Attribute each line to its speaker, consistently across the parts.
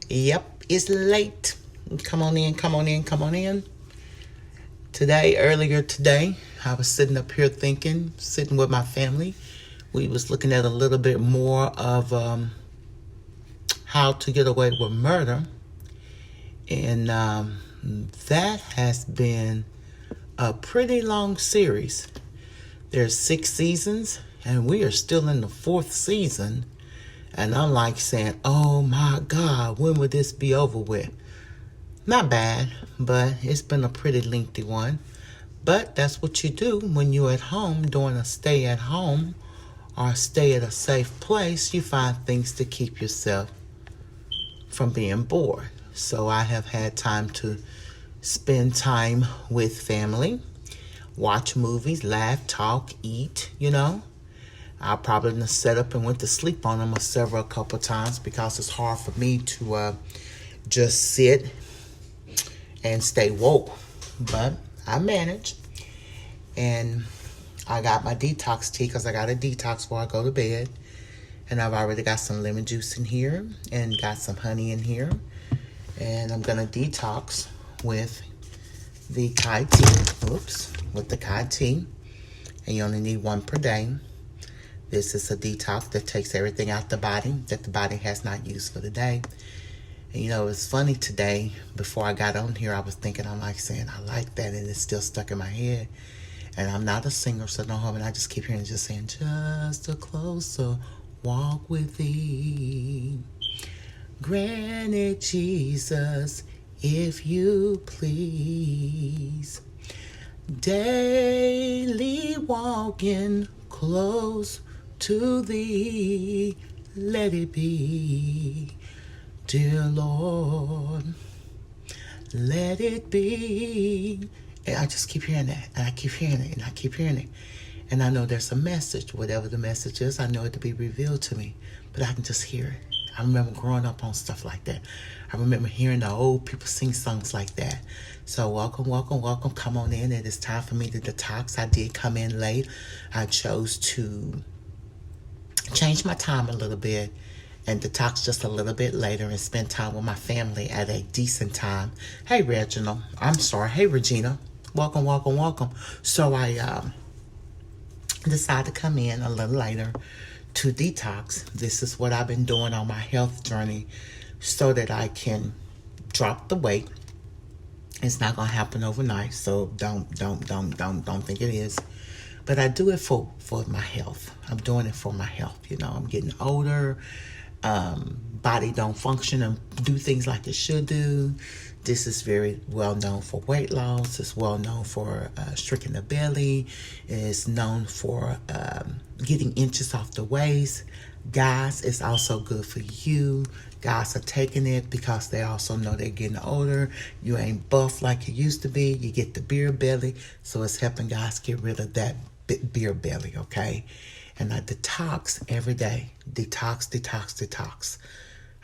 Speaker 1: Yep, it's late. Come on in, come on in, come on in. Earlier today, I was sitting up here thinking, sitting with my family. We was looking at a little bit more of how to get away with murder. And that has been a pretty long series. There's 6 seasons, and we are still in the 4th season. And I'm like saying, oh my God, when would this be over with? Not bad, but it's been a pretty lengthy one. But that's what you do when you're at home doing a stay at home or stay at a safe place. You find things to keep yourself from being bored. So I have had time to spend time with family, watch movies, laugh, talk, eat, I probably set up and went to sleep on them a couple times because it's hard for me to just sit and stay woke. But I managed. And I got my detox tea because I got a detox before I go to bed. And I've already got some lemon juice in here and got some honey in here. And I'm going to detox with the Kai tea. With the Kai tea. And you only need 1 per day. This is a detox that takes everything out the body that the body has not used for the day. And it's funny today, before I got on here, I was thinking, I like that, and it's still stuck in my head. And I'm not a singer, so don't hold me. I just keep hearing it just saying, just a closer walk with thee. Granted, Jesus, if you please. Daily walking close to thee, let it be, dear Lord, let it be. And I just keep hearing that, and I keep hearing it, and I keep hearing it. And I know there's a message. Whatever the message is, I know it to be revealed to me, but I can just hear it. I remember growing up on stuff like that. I remember hearing the old people sing songs like that. So welcome, welcome, welcome. Come on in. It is time for me to detox. I did come in late. I chose to change my time a little bit and detox just a little bit later and spend time with my family at a decent time. Hey, Reginald. I'm sorry. Hey, Regina. Welcome, welcome, welcome. So I decided to come in a little later to detox. This is what I've been doing on my health journey so that I can drop the weight. It's not gonna happen overnight, so don't think it is. But I do it for my health. I'm doing it for my health. I'm getting older. Body don't function and do things like it should do. This is very well known for weight loss. It's well known for shrinking the belly. It's known for getting inches off the waist. Guys, it's also good for you. Guys are taking it because they also know they're getting older. You ain't buff like you used to be. You get the beer belly. So it's helping guys get rid of that beer belly, okay? And I detox every day. Detox, detox, detox.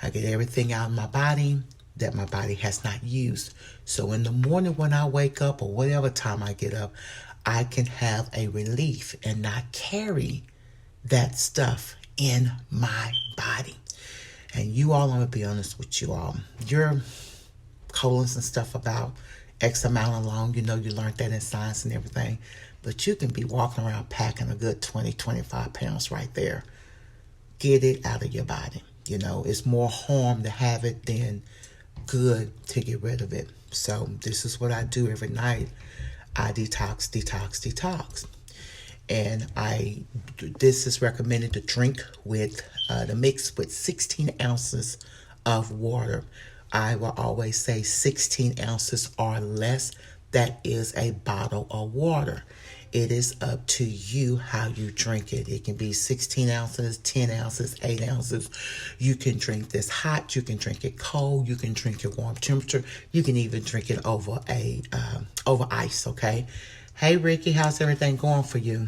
Speaker 1: I get everything out of my body that my body has not used. So in the morning when I wake up or whatever time I get up, I can have a relief and not carry that stuff in my body. And you all, I'm going to be honest with you all. Your colons and stuff about X amount along, you learned that in science and everything. But you can be walking around packing a good 20, 25 pounds right there. Get it out of your body. It's more harm to have it than good to get rid of it. So this is what I do every night. I detox, detox, detox. And this is recommended to drink with, to mix with 16 ounces of water. I will always say 16 ounces or less. That is a bottle of water. It is up to you how you drink it. It can be 16 ounces, 10 ounces, 8 ounces. You can drink this hot. You can drink it cold. You can drink it warm temperature. You can even drink it over over ice, okay? Hey, Ricky, how's everything going for you?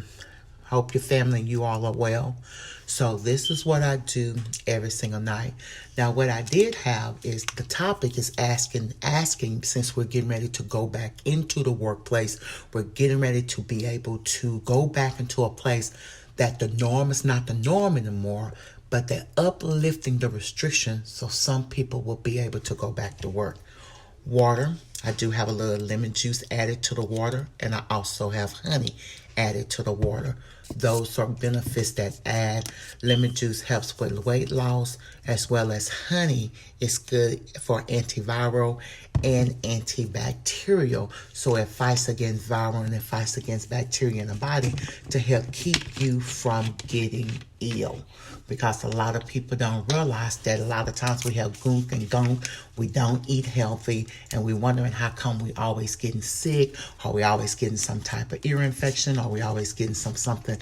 Speaker 1: Hope your family and you all are well. So this is what I do every single night. Now, what I did have is the topic is asking, since we're getting ready to go back into the workplace, we're getting ready to be able to go back into a place that the norm is not the norm anymore, but they're uplifting the restriction so some people will be able to go back to work. Water, I do have a little lemon juice added to the water, and I also have honey added to the water. Those are benefits that add. Lemon juice helps with weight loss, as well as honey is good for antiviral and antibacterial. So it fights against viral and it fights against bacteria in the body to help keep you from getting ill. Because a lot of people don't realize that a lot of times we have gunk and gunk, we don't eat healthy, and we're wondering how come we always getting sick, or we always getting some type of ear infection, or we always getting something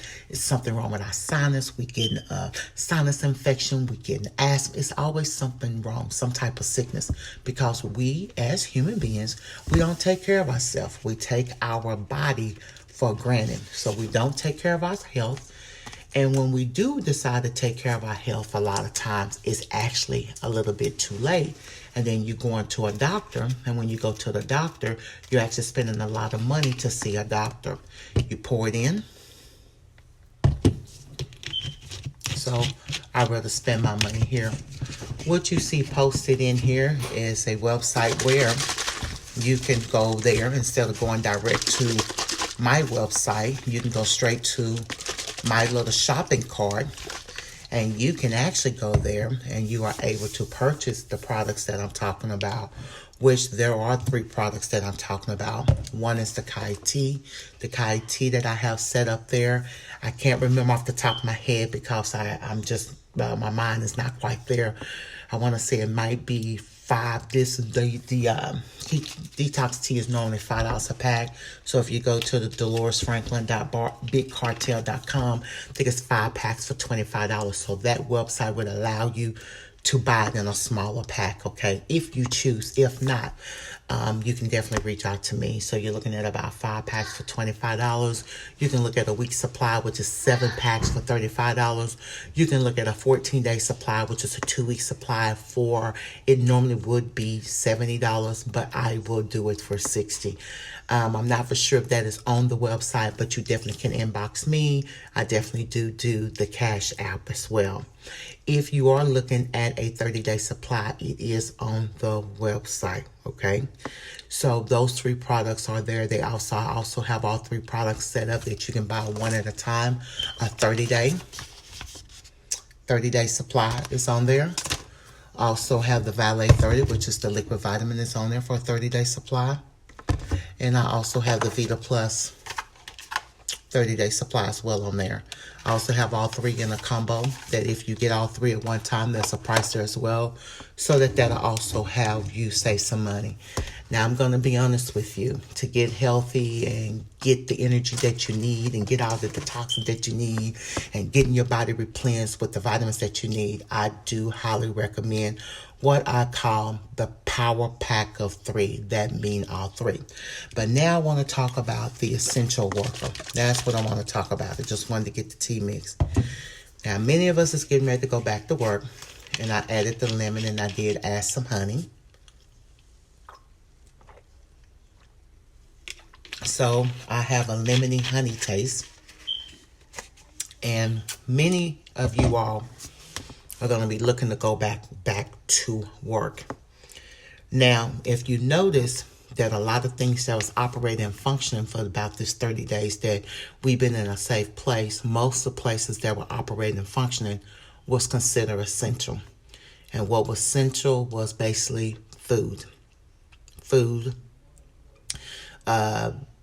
Speaker 1: wrong with our sinus, we getting a sinus infection, we getting asthma. It's always something wrong, some type of sickness, because we as human beings, we don't take care of ourselves. We take our body for granted. So we don't take care of our health. And when we do decide to take care of our health, a lot of times it's actually a little bit too late. And then you go into a doctor, and when you go to the doctor, you're actually spending a lot of money to see a doctor. You pour it in. So I'd rather spend my money here. What you see posted in here is a website where you can go there instead of going direct to my website. You can go straight to my little shopping cart, and you can actually go there and you are able to purchase the products that I'm talking about, which there are 3 products that I'm talking about. One is the Kai Tea. The Kai Tea that I have set up there, I can't remember off the top of my head because I'm just, my mind is not quite there. I want to say it might be 5. This is the Detox Tea is normally $5 a pack. So if you go to the DeloresFranklin.bigcartel.com, I think it's 5 packs for $25. So that website would allow you to buy it in a smaller pack, okay, if you choose. If not, you can definitely reach out to me. So you're looking at about 5 packs for $25. You can look at a week's supply, which is 7 packs for $35. You can look at a 14-day supply, which is a 2-week supply for, it normally would be $70, but I will do it for $60. I'm not for sure if that is on the website, but you definitely can inbox me. I definitely do the Cash App as well. If you are looking at a 30-day supply, it is on the website, okay? So those 3 products are there. I also have all 3 products set up that you can buy one at a time. A 30-day supply is on there. I also have the Valet 30, which is the liquid vitamin, is on there for a 30-day supply. And I also have the VIDA Plus 30-day supply as well on there. I also have all 3 in a combo that if you get all 3 at one time, there's a price there as well. So that'll also have you save some money. Now, I'm going to be honest with you. To get healthy and get the energy that you need and get all the toxins that you need and getting your body replenished with the vitamins that you need, I do highly recommend what I call the power pack of 3. That means all 3. But now I want to talk about the essential worker. That's what I want to talk about. I just wanted to get the tea mix. Now, many of us is getting ready to go back to work, and I added the lemon and I did add some honey. So I have a lemony honey taste, and many of you all are going to be looking to go back to work. Now, if you notice that a lot of things that was operating and functioning for about this 30 days that we've been in a safe place, most of the places that were operating and functioning was considered essential. And what was essential was basically food,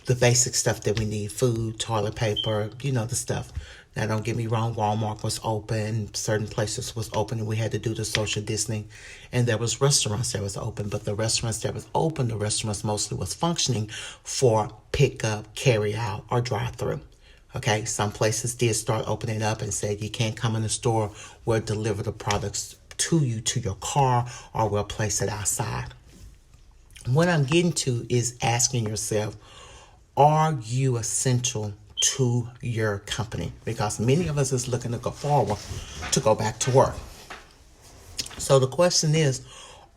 Speaker 1: the basic stuff that we need, food, toilet paper, the stuff. Now, don't get me wrong, Walmart was open, certain places was open, and we had to do the social distancing, and there was restaurants that was open, but the restaurants that was open, the restaurants mostly was functioning for pickup, carry out, or drive-through. Okay, some places did start opening up and said you can't come in the store, we'll deliver the products to you, to your car, or we'll place it outside. What I'm getting to is asking yourself, are you essential to your company? Because many of us is looking to go forward to go back to work. So the question is,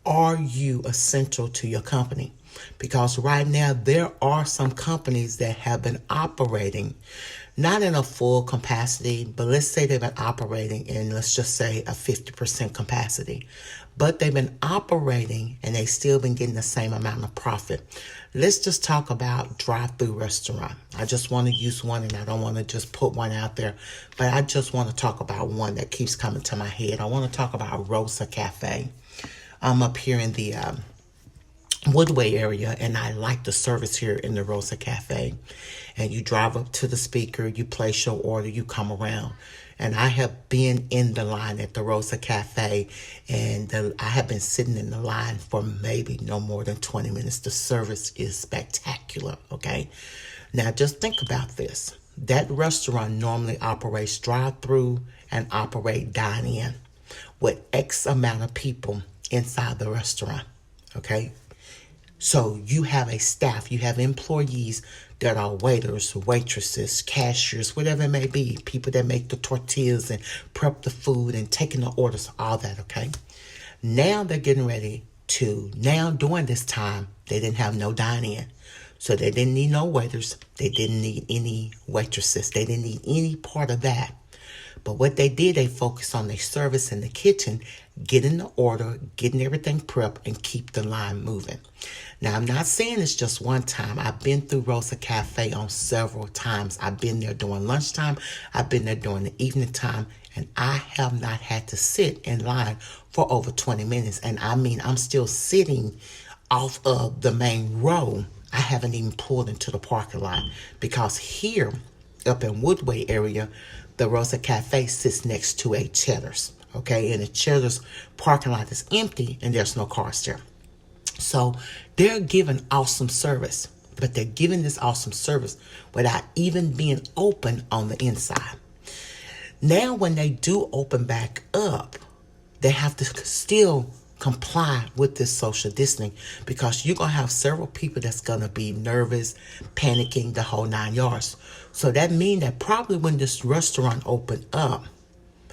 Speaker 1: are you essential to your company? Because right now there are some companies that have been operating not in a full capacity, but let's say they've been operating in, let's just say, a 50% capacity. But they've been operating and they still been getting the same amount of profit. Let's just talk about drive-through restaurant. I just want to use one, and I don't want to just put one out there, but I just want to talk about one that keeps coming to my head. I want to talk about Rosa Cafe. I'm up here in the Woodway area, and I like the service here in the Rosa Cafe. And you drive up to the speaker, you place your order, you come around. And I have been in the line at the Rosa Cafe, and I have been sitting in the line for maybe no more than 20 minutes. The service is spectacular, okay? Now, just think about this. That restaurant normally operates drive-through and operate dine-in with X amount of people inside the restaurant, okay? So you have a staff, you have employees that are waiters, waitresses, cashiers, whatever it may be, people that make the tortillas and prep the food and taking the orders, all that, okay? Now they're getting ready to, now during this time, they didn't have no dine-in. So they didn't need no waiters. They didn't need any waitresses. They didn't need any part of that. But what they did, they focused on their service in the kitchen, getting the order, getting everything prepped, and keep the line moving. Now, I'm not saying it's just one time. I've been through Rosa Cafe on several times. I've been there during lunchtime. I've been there during the evening time. And I have not had to sit in line for over 20 minutes. And I mean, I'm still sitting off of the main row. I haven't even pulled into the parking lot, because here up in Woodway area, the Rosa Cafe sits next to a Cheddar's, okay? And the Cheddar's parking lot is empty and there's no cars there. So they're giving awesome service, but they're giving this awesome service without even being open on the inside. Now, when they do open back up, they have to still comply with this social distancing, because you're going to have several people that's going to be nervous, panicking, the whole 9 yards. So that means that probably when this restaurant opened up,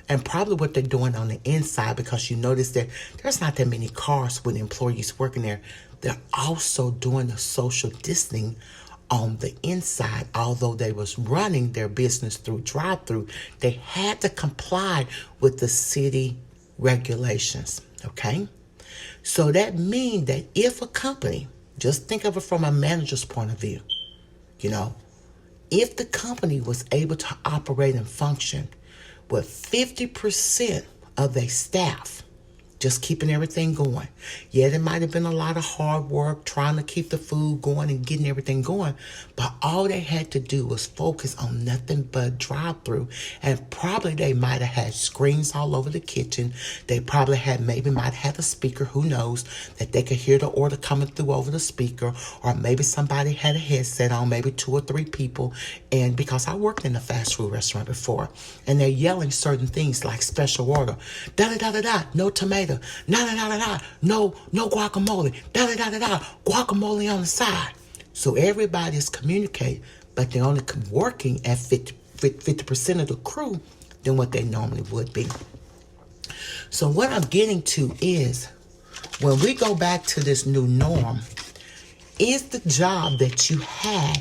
Speaker 1: and probably what they're doing on the inside, because you notice that there's not that many cars with employees working there, they're also doing the social distancing on the inside. Although they was running their business through drive-through, they had to comply with the city regulations, okay? So that means that if a company, just think of it from a manager's point of view, you know, if the company was able to operate and function with 50% of their staff just keeping everything going. Yeah, there might have been a lot of hard work trying to keep the food going and getting everything going, but all they had to do was focus on nothing but drive-through. And probably they might have had screens all over the kitchen. They probably might have had a speaker, who knows, that they could hear the order coming through over the speaker. Or maybe somebody had a headset on, maybe 2 or 3 people. And because I worked in a fast food restaurant before, and they're yelling certain things like special order, da-da-da-da-da, no tomato, na-da-da-da-da, no guacamole, da-da-da-da-da, guacamole on the side. So everybody's communicating, but they're only working at 50% of the crew than what they normally would be. So what I'm getting to is, when we go back to this new norm, is the job that you had,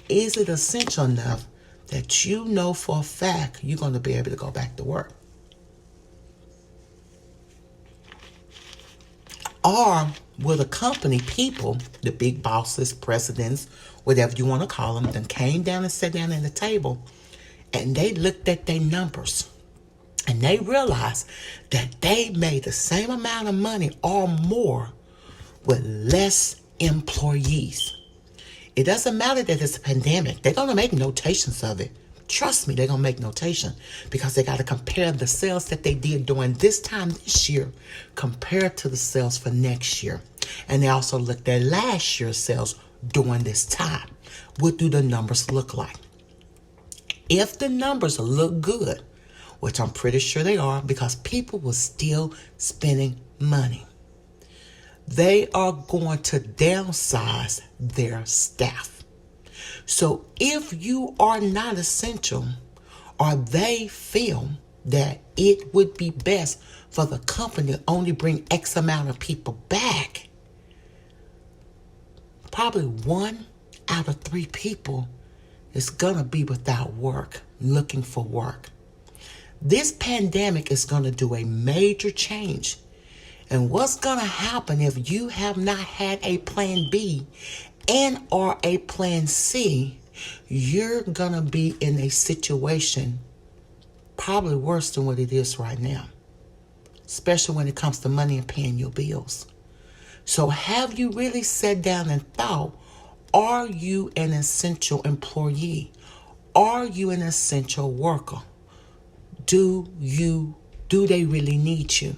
Speaker 1: is it essential enough that you know for a fact you're going to be able to go back to work? Or will the company people, the big bosses, presidents, whatever you want to call them, then came down and sat down at the table, and they looked at their numbers, and they realized that they made the same amount of money or more with less employees. It doesn't matter that it's a pandemic. They're going to make notations of it. Trust me, they're going to make notation, because they got to compare the sales that they did during this time this year compared to the sales for next year. And they also looked at last year's sales during this time. What do the numbers look like? If the numbers look good, which I'm pretty sure they are, because people were still spending money, they are going to downsize their staff. So if you are not essential, or they feel that it would be best for the company to only bring X amount of people back, probably 1 out of 3 people is going to be without work, looking for work. This pandemic is going to do a major change. And what's going to happen if you have not had a plan B and or a plan C, you're going to be in a situation probably worse than what it is right now, especially when it comes to money and paying your bills. So have you really sat down and thought, are you an essential employee? Are you an essential worker? Do they really need you?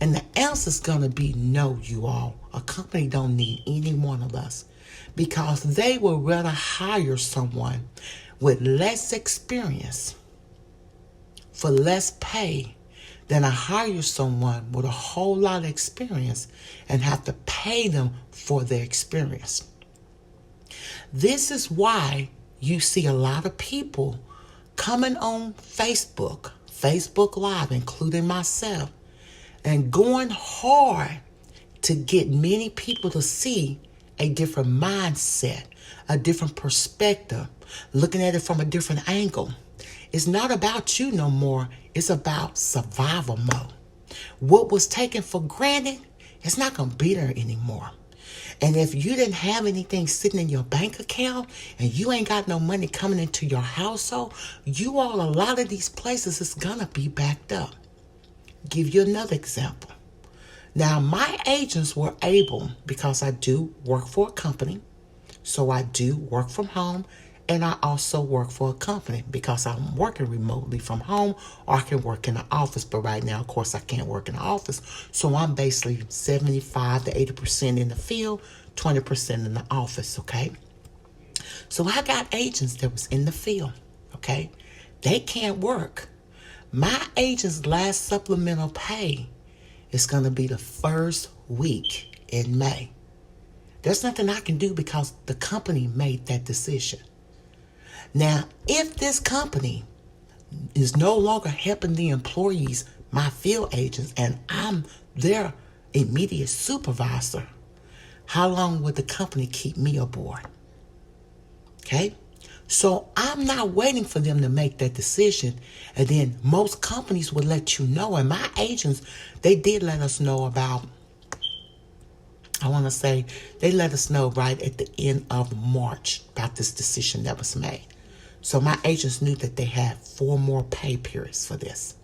Speaker 1: And the answer is going to be no, you all. A company don't need any one of us because they would rather hire someone with less experience for less pay than to hire someone with a whole lot of experience and have to pay them for their experience. This is why you see a lot of people coming on Facebook Live, including myself, and going hard to get many people to see a different mindset, a different perspective, looking at it from a different angle. It's not about you no more. It's about survival mode. What was taken for granted, it's not going to be there anymore. And if you didn't have anything sitting in your bank account and you ain't got no money coming into your household, a lot of these places is going to be backed up. Give you another example. Now, my agents were able, because I do work for a company, so I do work from home, and I also work for a company because I'm working remotely from home, or I can work in the office. But right now, of course, I can't work in the office. So I'm basically 75 to 80% in the field, 20% in the office, okay? So I got agents that was in the field, okay? They can't work. My agent's last supplemental pay is going to be the first week in May. There's nothing I can do because the company made that decision. Now, if this company is no longer helping the employees, my field agents, and I'm their immediate supervisor, how long would the company keep me aboard? Okay? So I'm not waiting for them to make that decision. And then most companies would let you know. And my agents, they did let us know about, they let us know right at the end of March about this decision that was made. So my agents knew that they had 4 more pay periods for this,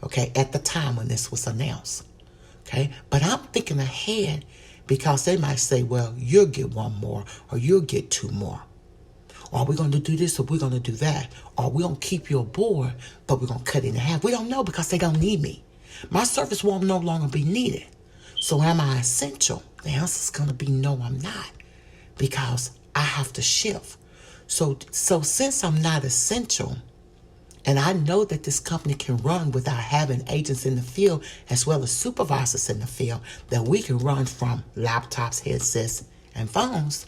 Speaker 1: okay, at the time when this was announced, okay? But I'm thinking ahead because they might say, well, you'll get 1 more or you'll get 2 more. Or we're going to do this or we're going to do that. Or we're going to keep you aboard, but we're going to cut it in half. We don't know because they don't need me. My service will no longer be needed. So am I essential? The answer is going to be no, I'm not, because I have to shift. So since I'm not essential, and I know that this company can run without having agents in the field as well as supervisors in the field, that we can run from laptops, headsets, and phones.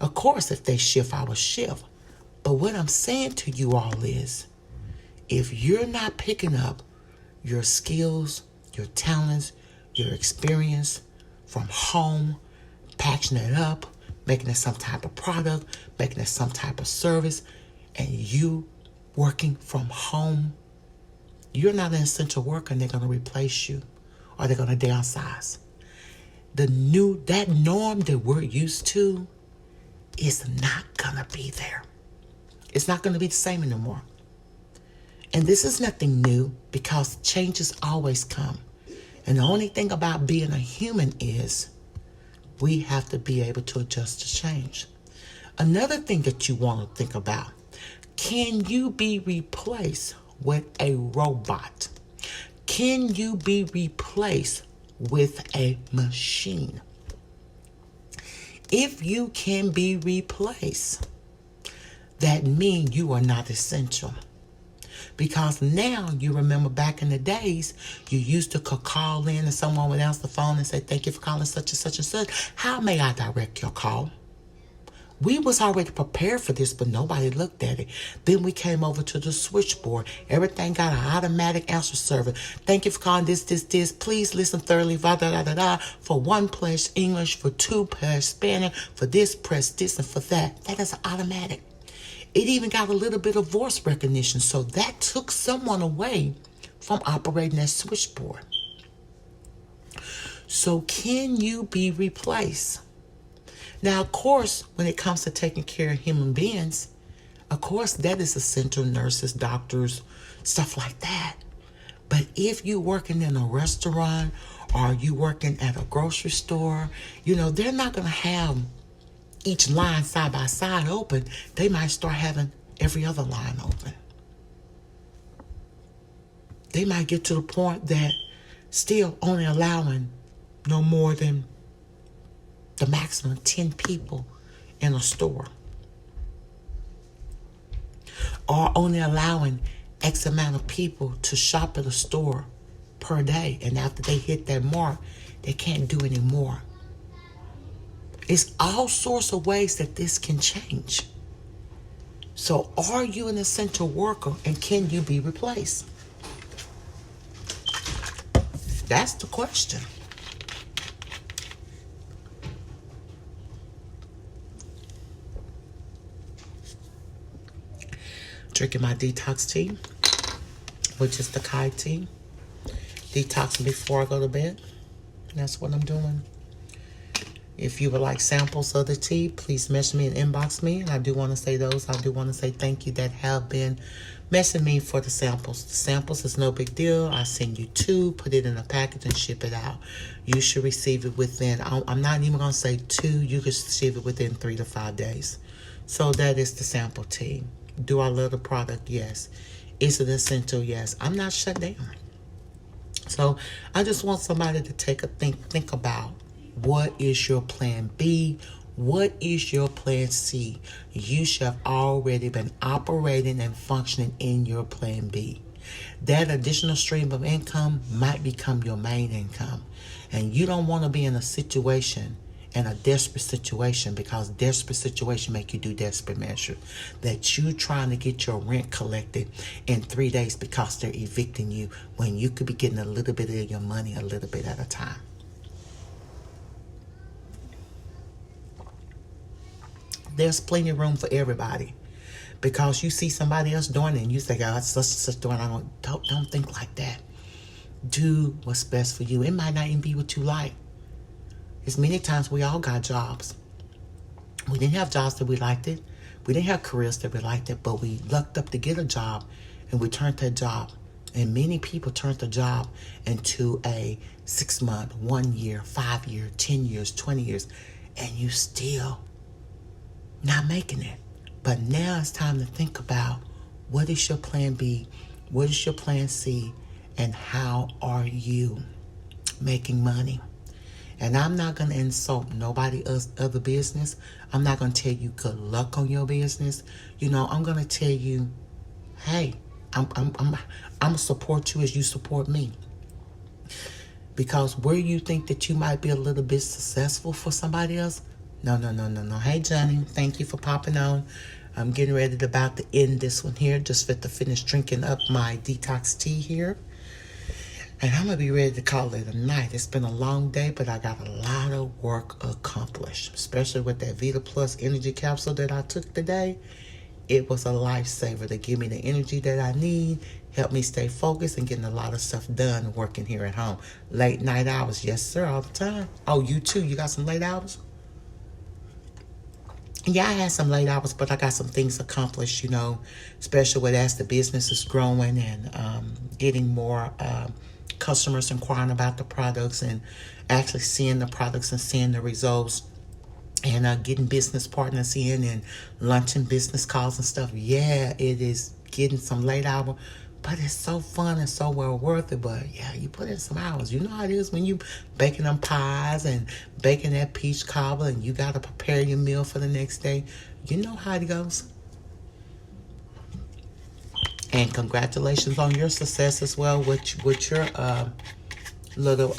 Speaker 1: Of course, if they shift, I will shift. But what I'm saying to you all is, if you're not picking up your skills, your talents, your experience from home, patching it up, making it some type of product, making it some type of service, and you working from home, you're not an essential worker and they're going to replace you or they're going to downsize. That norm that we're used to is not going to be there. It's not going to be the same anymore. And this is nothing new because changes always come. And the only thing about being a human is we have to be able to adjust to change. Another thing that you want to think about, can you be replaced with a robot? Can you be replaced with a machine? If you can be replaced, that means you are not essential. Because now you remember back in the days, you used to call in and someone would answer the phone and say, thank you for calling such and such and such. How may I direct your call? We was already prepared for this, but nobody looked at it. Then we came over to the switchboard. Everything got an automatic answer service. Thank you for calling this. Please listen thoroughly. For 1, press English. For 2, press Spanish. For this, press this. And for that. That is automatic. It even got a little bit of voice recognition. So that took someone away from operating that switchboard. So can you be replaced? Now, of course, when it comes to taking care of human beings, of course, that is essential. Nurses, doctors, stuff like that. But if you're working in a restaurant or you working at a grocery store, they're not going to have each line side by side open. They might start having every other line open. They might get to the point that still only allowing no more than the maximum 10 people in a store. Or only allowing X amount of people to shop at a store per day. And after they hit that mark, they can't do any more. It's all sorts of ways that this can change. So are you an essential worker and can you be replaced? That's the question. Drinking my detox tea, which is the Kai tea. Detoxing before I go to bed. That's what I'm doing. If you would like samples of the tea, please message me and inbox me. And I do want to say those. I do want to say thank you that have been messaging me for the samples. The samples is no big deal. I send you 2, put it in a package and ship it out. You should receive it within, I'm not even going to say 2. You can receive it within 3 to 5 days. So that is the sample tea. Do I love the product? Yes. Is it essential? Yes. I'm not shut down. So I just want somebody to take a think about what is your plan B? What is your plan C? You should have already been operating and functioning in your plan B. That additional stream of income might become your main income. And you don't want to be in a situation, in a desperate situation, because desperate situation make you do desperate measures. That you trying to get your rent collected in 3 days because they're evicting you when you could be getting a little bit of your money a little bit at a time. There's plenty of room for everybody. Because you see somebody else doing it and you say, God, such doing. I don't think like that. Do what's best for you. It might not even be what you like. It's many times we all got jobs. We didn't have jobs that we liked it. We didn't have careers that we liked it, but we lucked up to get a job and we turned that job. And many people turned the job into a 6-month, 1 year, 5 year, 10 years, 20 years, and you still not making it. But now it's time to think about what is your plan B, what is your plan C, and how are you making money? And I'm not going to insult nobody else's other business. I'm not going to tell you good luck on your business. I'm going to tell you, hey, I'm going to support you as you support me. Because where you think that you might be a little bit successful for somebody else, no. Hey, Johnny, thank you for popping on. I'm getting ready to end this one here. Just to finish drinking up my detox tea here. And I'm going to be ready to call it a night. It's been a long day, but I got a lot of work accomplished. Especially with that VIDA Plus energy capsule that I took today. It was a lifesaver to give me the energy that I need. Help me stay focused and getting a lot of stuff done working here at home. Late night hours. Yes, sir, all the time. Oh, you too? You got some late hours? Yeah, I had some late hours, but I got some things accomplished, especially as the business is growing and getting more customers inquiring about the products and actually seeing the products and seeing the results and getting business partners in and launching business calls and stuff. Yeah, it is getting some late hour, but it's so fun and so well worth it. But yeah, you put in some hours. You know how it is when you baking them pies and baking that peach cobbler and you got to prepare your meal for the next day. You know how it goes. And congratulations on your success as well with your little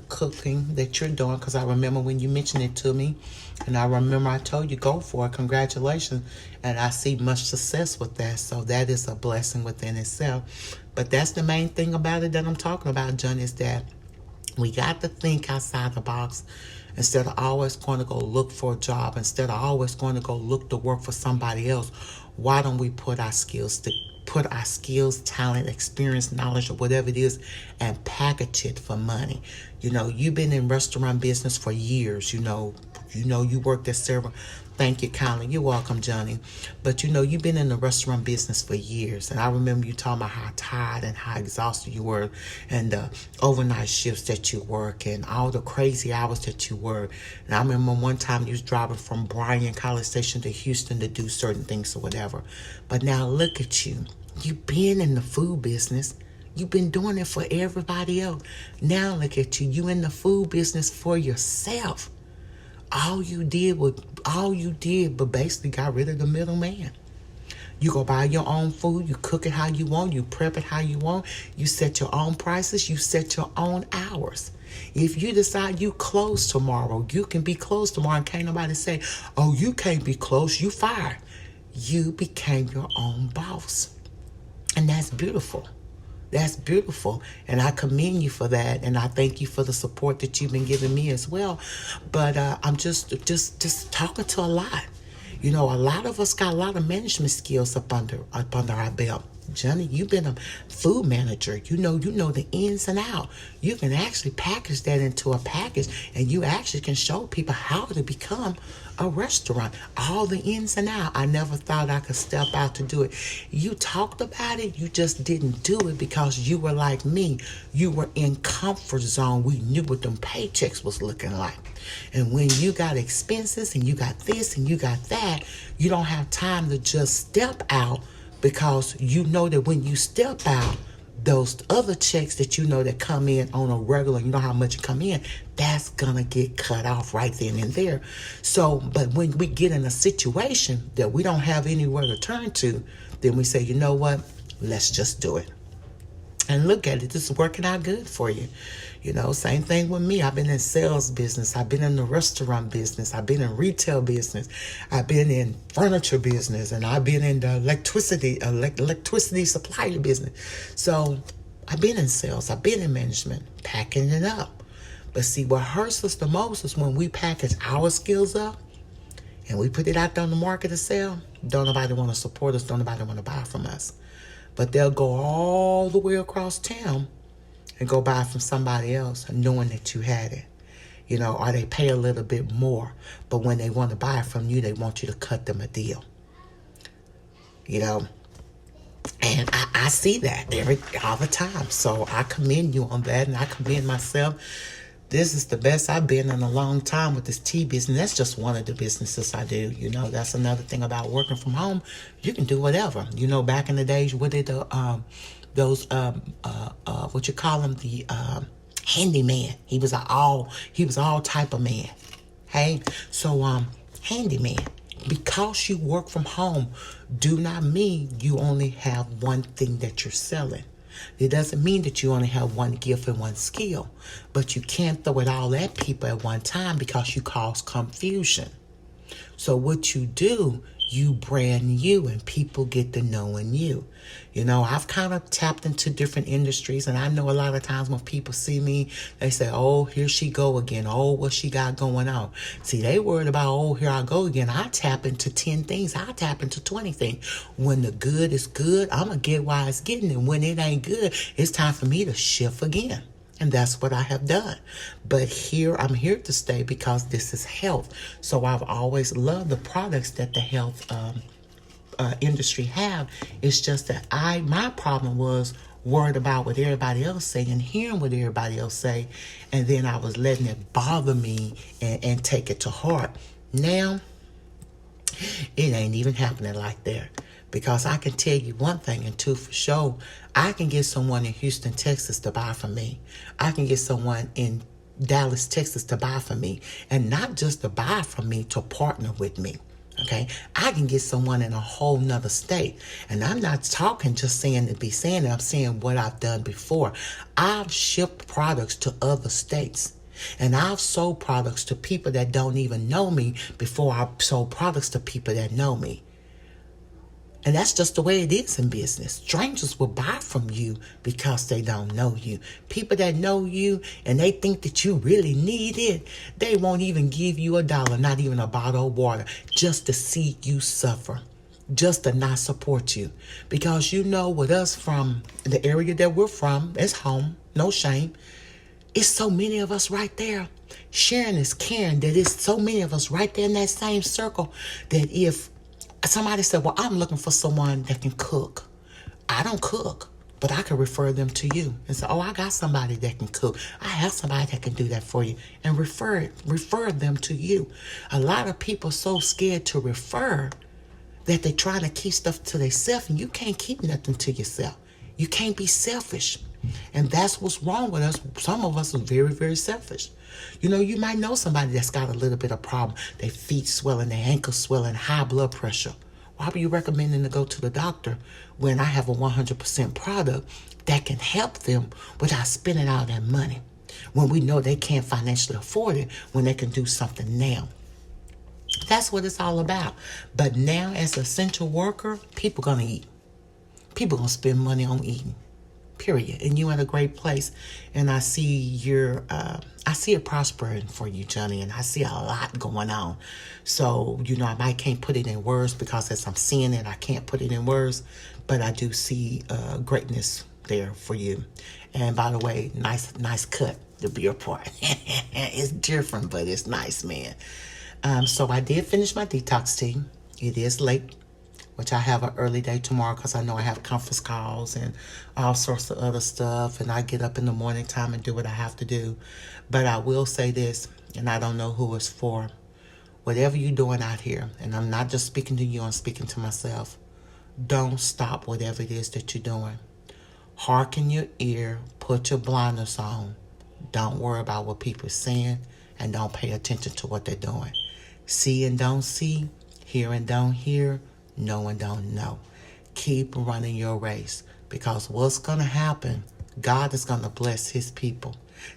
Speaker 1: cooking that you're doing. Because I remember when you mentioned it to me. And I remember I told you, go for it. Congratulations. And I see much success with that. So that is a blessing within itself. But that's the main thing about it that I'm talking about, John, is that We got to think outside the box instead of always going to go look for a job, instead of always going to go look to work for somebody else. Why don't we put our skills, talent, experience, knowledge, or whatever it is, and package it for money? You know, you've been in restaurant business for years. You worked at several. Thank you kindly. You're welcome, Johnny. But you've been in the restaurant business for years. And I remember you talking about how tired and how exhausted you were, and the overnight shifts that you work, and all the crazy hours that you work. And I remember one time you was driving from Bryan College Station to Houston to do certain things or whatever. But now look at you. You've been in the food business. You've been doing it for everybody else. Now look at you. You in the food business for yourself. All you did but basically got rid of the middleman. You go buy your own food, you cook it how you want, you prep it how you want, you set your own prices, you set your own hours. If you decide you close tomorrow, you can be closed tomorrow and can't nobody say, oh, you can't be closed, you fired. You became your own boss. And that's beautiful. That's beautiful. And I commend you for that. And I thank you for the support that you've been giving me as well. But I'm just talking to a lot. A lot of us got a lot of management skills up under our belt. Johnny, you've been a food manager. You know the ins and outs. You can actually package that into a package, and you actually can show people how to become a restaurant. All the ins and outs. I never thought I could step out to do it. You talked about it. You just didn't do it because you were like me. You were in comfort zone. We knew what them paychecks was looking like. And when you got expenses and you got this and you got that, you don't have time to just step out, because you know that when you step out, those other checks that that come in on a regular, you know how much come in, that's gonna get cut off right then and there. So, but when we get in a situation that we don't have anywhere to turn to, then we say, you know what, let's just do it. And look at it, this is working out good for you. Same thing with me. I've been in sales business. I've been in the restaurant business. I've been in retail business. I've been in furniture business. And I've been in the electricity supplier business. So I've been in sales. I've been in management, packing it up. But see, what hurts us the most is when we package our skills up and we put it out there on the market to sell. Don't nobody want to support us. Don't nobody want to buy from us. But they'll go all the way across town and go buy from somebody else knowing that you had it. Or they pay a little bit more. But when they want to buy from you, they want you to cut them a deal. And I see that all the time. So I commend you on that, and I commend myself. This is the best I've been in a long time with this tea business. That's just one of the businesses I do. That's another thing about working from home. You can do whatever. Back in the days, what did those what you call them, the handyman. He was all type of man. Hey, so handyman. Because you work from home, do not mean you only have one thing that you're selling. It doesn't mean that you only have one gift and one skill, but you can't throw it all at people at one time because you cause confusion. So what you do, you brand you, and people get to knowing you. I've kind of tapped into different industries, and I know a lot of times when people see me, they say, oh, here she go again. Oh, what she got going on? See, they worried about, oh, here I go again. I tap into 10 things. I tap into 20 things. When the good is good, I'm going to get why it's getting. And when it ain't good, it's time for me to shift again. And that's what I have done. But I'm here to stay because this is health. So I've always loved the products that the health industry have. It's just that my problem was worried about what everybody else say and hearing what everybody else say. And then I was letting it bother me and take it to heart. Now, it ain't even happening like that. Because I can tell you one thing, and two for sure, I can get someone in Houston, Texas to buy from me. I can get someone in Dallas, Texas to buy from me. And not just to buy from me, to partner with me. Okay? I can get someone in a whole nother state. And I'm not talking just saying to be saying it. I'm saying what I've done before. I've shipped products to other states. And I've sold products to people that don't even know me before I sold products to people that know me. And that's just the way it is in business. Strangers will buy from you because they don't know you. People that know you and they think that you really need it, they won't even give you $1, not even a bottle of water, just to see you suffer, just to not support you. Because you know, with us from the area that we're from, it's home, no shame. It's so many of us right there. Sharing is caring, that it's so many of us right there in that same circle that if somebody said, well, I'm looking for someone that can cook. I don't cook, but I can refer them to you and say, oh, I got somebody that can cook. I have somebody that can do that for you, and refer them to you. A lot of people are so scared to refer that they're trying to keep stuff to themselves, and you can't keep nothing to yourself. You can't be selfish. And that's what's wrong with us. Some of us are very, very selfish. You know, you might know somebody that's got a little bit of problem. Their feet swelling, their ankles swelling, high blood pressure. Why are you recommending to go to the doctor when I have a 100% product that can help them without spending all that money? When we know they can't financially afford it, when they can do something now. That's what it's all about. But now, as an essential worker, people going to eat. People going to spend money on eating. Period. And you in a great place. And I see I see it prospering for you, Johnny, and I see a lot going on. So, you know, I can't put it in words because as I'm seeing it, I can't put it in words, but I do see greatness there for you. And by the way, nice cut, the beer part. It's different, but it's nice, man. So I did finish my detox tea. It is late, which I have an early day tomorrow because I know I have conference calls and all sorts of other stuff. And I get up in the morning time and do what I have to do. But I will say this, and I don't know who it's for. Whatever you're doing out here, and I'm not just speaking to you, I'm speaking to myself. Don't stop whatever it is that you're doing. Hearken your ear, put your blinders on. Don't worry about what people are saying, and don't pay attention to what they're doing. See and don't see, hear and don't hear, know and don't know. Keep running your race, because what's going to happen, God is going to bless his people.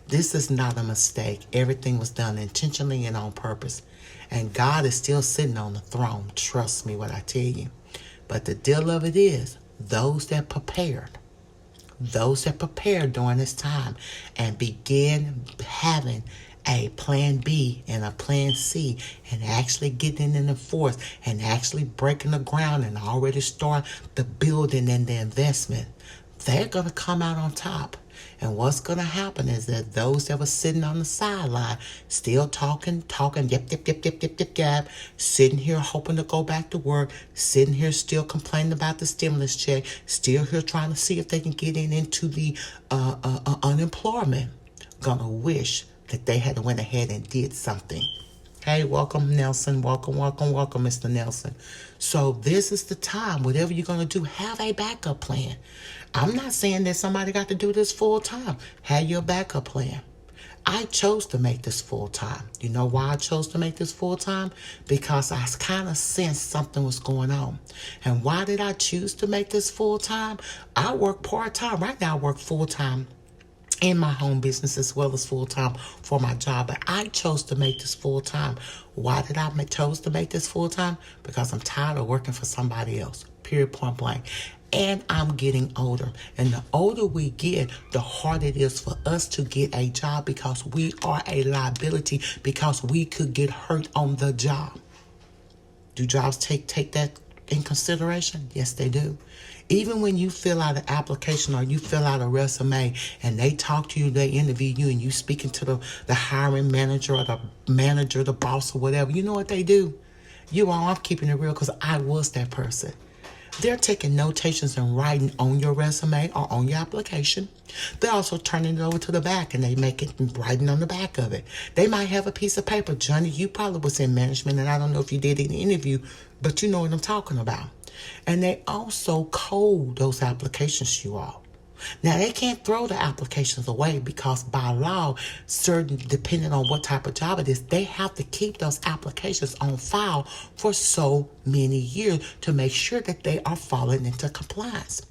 Speaker 1: This is not a mistake. Everything was done intentionally and on purpose. And God is still sitting on the throne. Trust me when I tell you. But the deal of it is, those that prepared during this time and began having a plan B and a plan C and actually getting in the force and actually breaking the ground and already start the building and the investment, they're going to come out on top. And what's going to happen is that those that were sitting on the sideline, still talking, yep, sitting here hoping to go back to work, sitting here still complaining about the stimulus check, still here trying to see if they can get into the unemployment, going to wish that they had went ahead and did something. Hey, welcome, Nelson. Welcome, Mr. Nelson. So this is the time. Whatever you're going to do, have a backup plan. I'm not saying that somebody got to do this full time. Have your backup plan. I chose to make this full time. You know why I chose to make this full time? Because I kind of sensed something was going on. And why did I choose to make this full time? I work part time. Right now, I work full time in my home business as well as full-time for my job. But I chose to make this full-time. Why did I chose to make this full-time? Because I'm tired of working for somebody else. Period, point blank. And I'm getting older. And the older we get, the harder it is for us to get a job because we are a liability, because we could get hurt on the job. Do jobs take that in consideration? Yes, they do. Even when you fill out an application or you fill out a resume and they talk to you, they interview you, and you speaking to the hiring manager or the manager, the boss or whatever, you know what they do? I'm keeping it real because I was that person. They're taking notations and writing on your resume or on your application. They're also turning it over to the back and they make it writing on the back of it. They might have a piece of paper. Johnny, you probably was in management, and I don't know if you did an interview, but you know what I'm talking about. And they also code those applications, you all. Now, they can't throw the applications away because by law, depending on what type of job it is, they have to keep those applications on file for so many years to make sure that they are falling into compliance.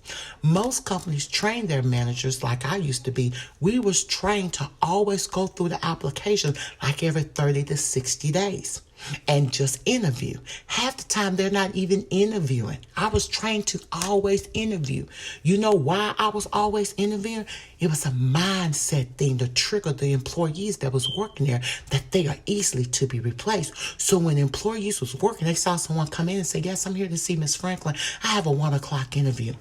Speaker 1: Most companies train their managers, like I used to be. We was trained to always go through the application like every 30 to 60 days and just interview. Half the time they're not even interviewing. I was trained to always interview. You know why I was always interviewing? It was a mindset thing to trigger the employees that was working there that they are easily to be replaced. So when employees was working, they saw someone come in and say, yes, I'm here to see Miss Franklin. I have a 1 o'clock interview.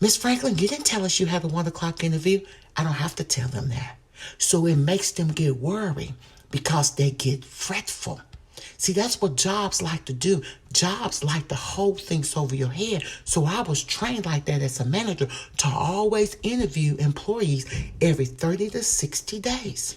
Speaker 1: Miss Franklin, you didn't tell us you had a 1 o'clock interview. I don't have to tell them that. So it makes them get worried because they get fretful. See, that's what jobs like to do. Jobs like to hold things over your head. So I was trained like that as a manager to always interview employees every 30 to 60 days,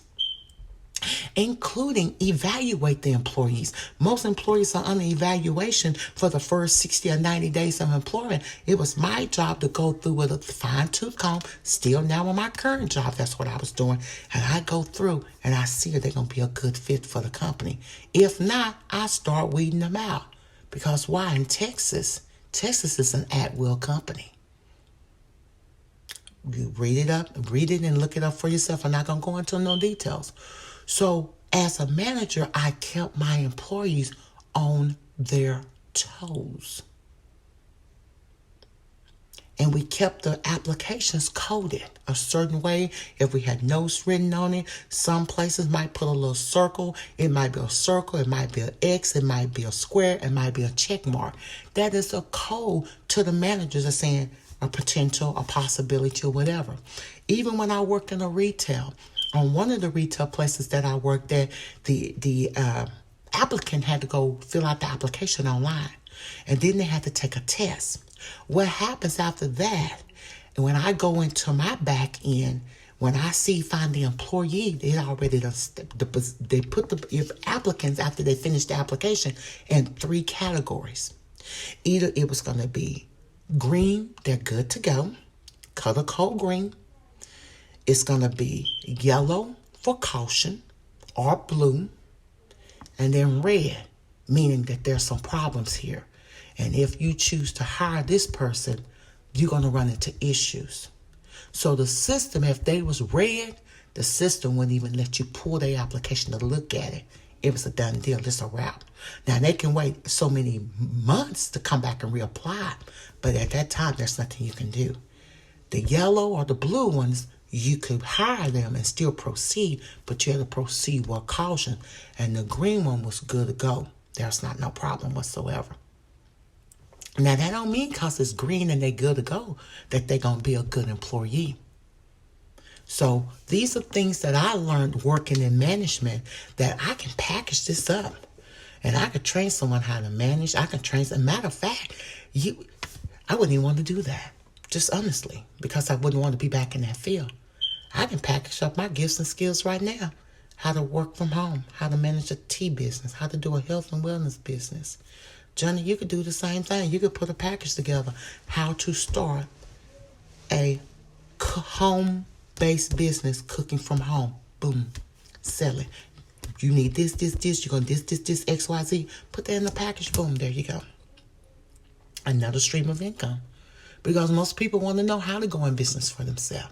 Speaker 1: including evaluate the employees. Most employees are under evaluation for the first 60 or 90 days of employment. It was my job to go through with a fine-tooth comb. Still now in my current job, that's what I was doing. And I go through and I see if they're going to be a good fit for the company. If not, I start weeding them out. Because why? In Texas is an at-will company. You read it and look it up for yourself. I'm not going to go into no details. So as a manager, I kept my employees on their toes. And we kept the applications coded a certain way. If we had notes written on it, some places might put a little circle. It might be a circle. It might be an X. It might be a square. It might be a check mark. That is a code to the managers of saying a potential, a possibility, or whatever. Even when I worked in a retail, on one of the retail places that I worked at, the applicant had to go fill out the application online. And then they had to take a test. What happens after that, and when I go into my back end, when I find the employee, they already they put the applicants after they finish the application in 3 categories. Either it was going to be green, they're good to go, color code green. It's going to be yellow for caution or blue, and then red, meaning that there's some problems here. And if you choose to hire this person, you're going to run into issues. So the system, if they was red, the system wouldn't even let you pull their application to look at it. It was a done deal. It's a wrap. Now, they can wait so many months to come back and reapply, but at that time, there's nothing you can do. The yellow or the blue ones, you could hire them and still proceed, but you had to proceed with caution. And the green one was good to go. There's not no problem whatsoever. Now, that don't mean because it's green and they're good to go that they're going to be a good employee. So these are things that I learned working in management, that I can package this up and I could train someone how to manage. I can train. As a matter of fact, I wouldn't even want to do that, just honestly, because I wouldn't want to be back in that field. I can package up my gifts and skills right now. How to work from home, how to manage a tea business, how to do a health and wellness business. Johnny, you could do the same thing. You could put a package together. How to start a home-based business, cooking from home. Boom. Sell it. You need this. You're going to this, X, Y, Z. Put that in the package. Boom. There you go. Another stream of income. Because most people want to know how to go in business for themselves.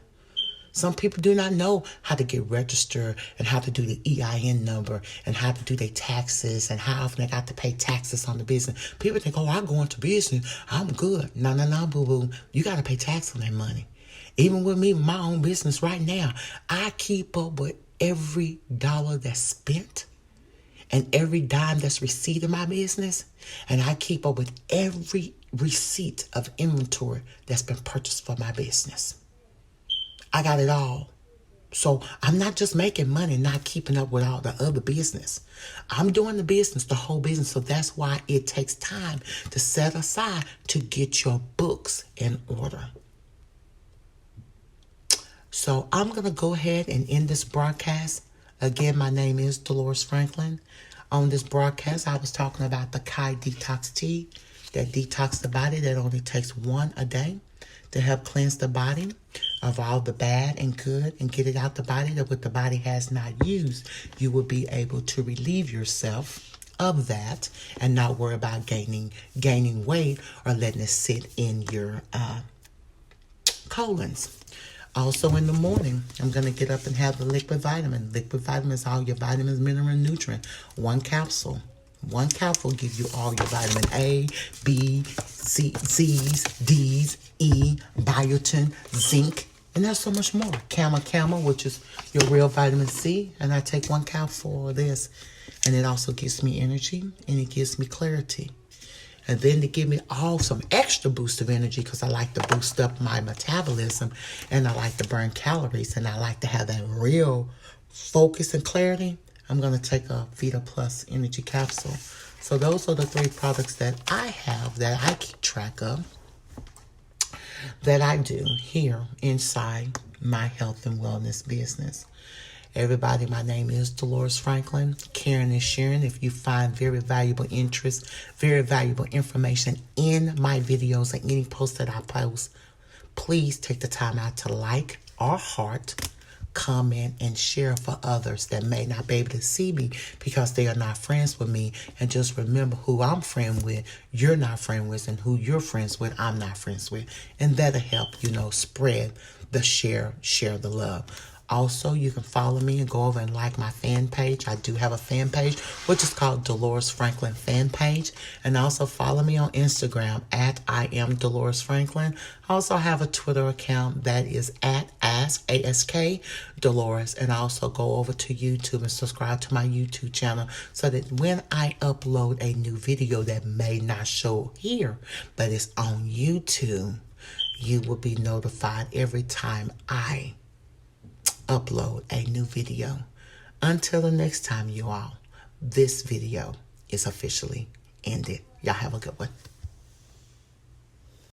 Speaker 1: Some people do not know how to get registered and how to do the EIN number and how to do their taxes and how often they got to pay taxes on the business. People think, oh, I go into business, I'm good. No, boo-boo. You got to pay tax on that money. Even with me, my own business right now, I keep up with every dollar that's spent and every dime that's received in my business. And I keep up with every receipt of inventory that's been purchased for my business. I got it all. So I'm not just making money, not keeping up with all the other business. I'm doing the business, the whole business. So that's why it takes time to set aside to get your books in order. So I'm going to go ahead and end this broadcast. Again, my name is Delores Franklin. On this broadcast, I was talking about the Kai Detox Tea that detox the body, that only takes 1 a day to help cleanse the body of all the bad and good and get it out the body, that what the body has not used, you will be able to relieve yourself of that and not worry about gaining weight or letting it sit in your colons. Also in the morning, I'm going to get up and have the liquid vitamin. Liquid vitamin is all your vitamins, mineral, and nutrient. One capsule. One capsule will give you all your vitamin A, B, C, C's, D's, E, biotin, zinc, and there's so much more. Camel, which is your real vitamin C, and I take one capsule of this, and it also gives me energy, and it gives me clarity. And then to give me all some extra boost of energy, because I like to boost up my metabolism, and I like to burn calories, and I like to have that real focus and clarity, I'm going to take a VIDA Plus energy capsule. So those are the 3 products that I have, that I keep track of, that I do here inside my health and wellness business. Everybody, my name is Delores Franklin. Caring and sharing. If you find very valuable interest, very valuable information in my videos and any post that I post, please take the time out to like or heart, comment, and share for others that may not be able to see me because they are not friends with me. And just remember, who I'm friend with, you're not friend with, and who you're friends with, I'm not friends with. And that'll help, spread the share the love. Also, you can follow me and go over and like my fan page. I do have a fan page, which is called Delores Franklin Fan Page. And also follow me on Instagram at I am Delores Franklin. I also have a Twitter account that is at Ask Delores. And I also go over to YouTube and subscribe to my YouTube channel so that when I upload a new video that may not show here, but it's on YouTube, you will be notified every time I upload a new video. Until the next time, you all, this video is officially ended. Y'all have a good one.